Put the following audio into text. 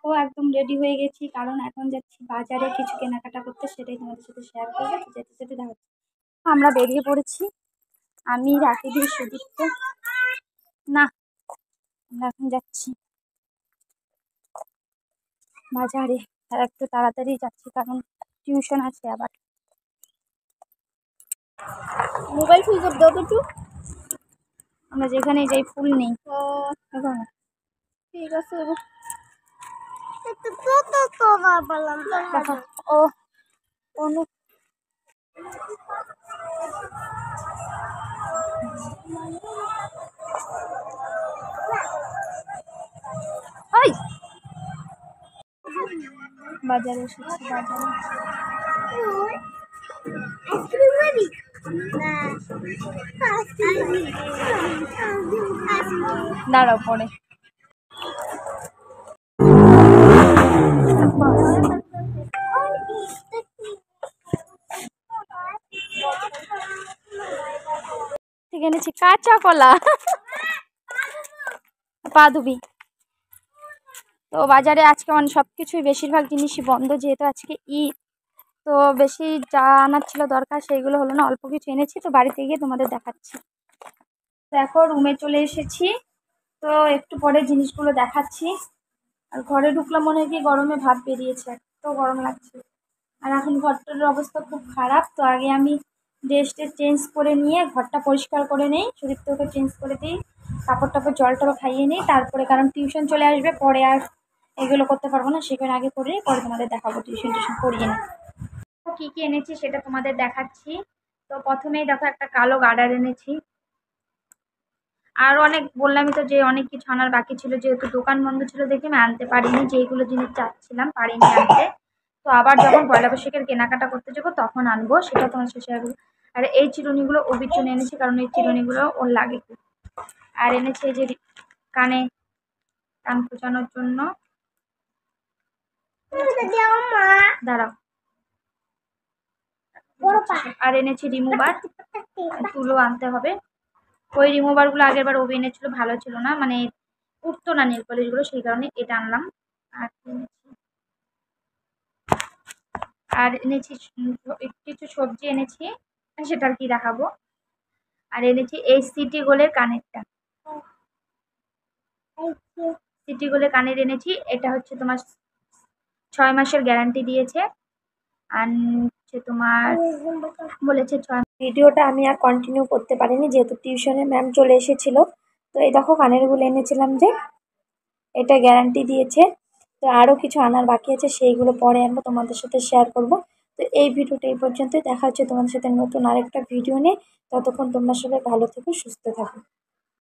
দেখো একদম রেডি হয়ে গেছি, কারণ এখন যাচ্ছি বাজারে কিছু কেনাকাটা করতে, সেটাই তোমাদের সাথে শেয়ার করবো। তো যেতে যেতে দেখা আমরা বেরিয়ে পড়েছি, আমি রাকিদি সুদীপ্ত। না, আমরা এখন যাচ্ছি বাজারে, আর একটু তাড়াতাড়ি যাচ্ছি কারণ টিউশন আছে আবার। মোবাইল সুইচ অফ দাও তো একটু। আমরা যেখানে যাই ফুল নেই। ঠিক আছে, ও অনু বাজারে এসেছি, বাজারে দাঁড়াও পরে। ঠিক এনেছি কাঁচা কলা, পা ধুবি। তো বাজারে আজকে সবকিছুই বেশিরভাগ জিনিসই বন্ধ, যেহেতু আজকে ঈদ। তো বেশি যা আনার ছিল দরকার সেইগুলো হলো না, অল্প কিছু এনেছি। তো বাড়িতে গিয়ে তোমাদের দেখাচ্ছি। দেখো রুমে চলে এসেছি, তো একটু পরে জিনিসগুলো দেখাচ্ছি। আর ঘরে ঢুকলাম, মনে হয় কি গরমে ভাব বেরিয়েছে, এত গরম লাগছে। আর এখন ঘরটার অবস্থা খুব খারাপ। তো আগে আমি ড্রেসটা চেঞ্জ করে নিয়ে ঘরটা পরিষ্কার করে নেই, সুদীপ্তকে চেঞ্জ করে দিই, কাপড় টাপড় জল টল খাইয়ে নিই, তারপরে কারণ টিউশন চলে আসবে, পরে আর এগুলো করতে পারবো না, সেখানে আগে করে পরে তোমাদের দেখাবো টিউশন করিয়ে নিই। কী কী এনেছি সেটা তোমাদের দেখাচ্ছি। তো প্রথমেই দেখো একটা কালো গার্ডার এনেছি। আর অনেক বললামই তো যে অনেক কিছু আনার বাকি ছিল, যেহেতু দোকান বন্ধ ছিল দেখে আমি আনতে পারিনি, যেইগুলো জিনিস চাচ্ছিলাম পারিনি আনতে। তো আবার যখন পয়লা বৈশাখের কেনাকাটা করতে যাবো তখন আনবো, সেটা তোমার শেষে আসবো। আর এই চিরুনিগুলো ওবির জন্য এনেছি, কারণ এই চিরুনিগুলো ওর লাগে খুব। আর এনেছি এই যে কানে কান খোঁচানোর জন্য, দাঁড়াও। আর এনেছি রিমুভার, তুলো আনতে হবে। ওই রিমুভারগুলো আগের বার ওবি এনেছিল, ভালো ছিল না, মানে উঠতো না নেল পলিশগুলো, সেই কারণে এটা আনলাম। আর এনেছি কিছু সবজি এনেছি, সেটা আর কি দেখাবো। আর এনেছি এই সিটি গোলের কানেরটা, সিটি গোলের কানের এনেছি। এটা হচ্ছে তোমার 6 মাসের গ্যারান্টি দিয়েছে, আর তোমার বলেছে 6। ভিডিওটা আমি আর কন্টিনিউ করতে পারিনি, যেহেতু টিউশনে ম্যাম চলে এসেছিল। তো এই দেখো কানেরগুলো এনেছিলাম, যে এটা গ্যারান্টি দিয়েছে। তো আরও কিছু আনার বাকি আছে, সেইগুলো পরে আনবো, তোমাদের সাথে শেয়ার করব। তো এই ভিডিওটা এই পর্যন্তই, দেখা হচ্ছে তোমাদের সাথে নতুন আরেকটা ভিডিও নিয়ে। ততক্ষণ তোমরা সবাই ভালো থেকো, সুস্থ থাকো।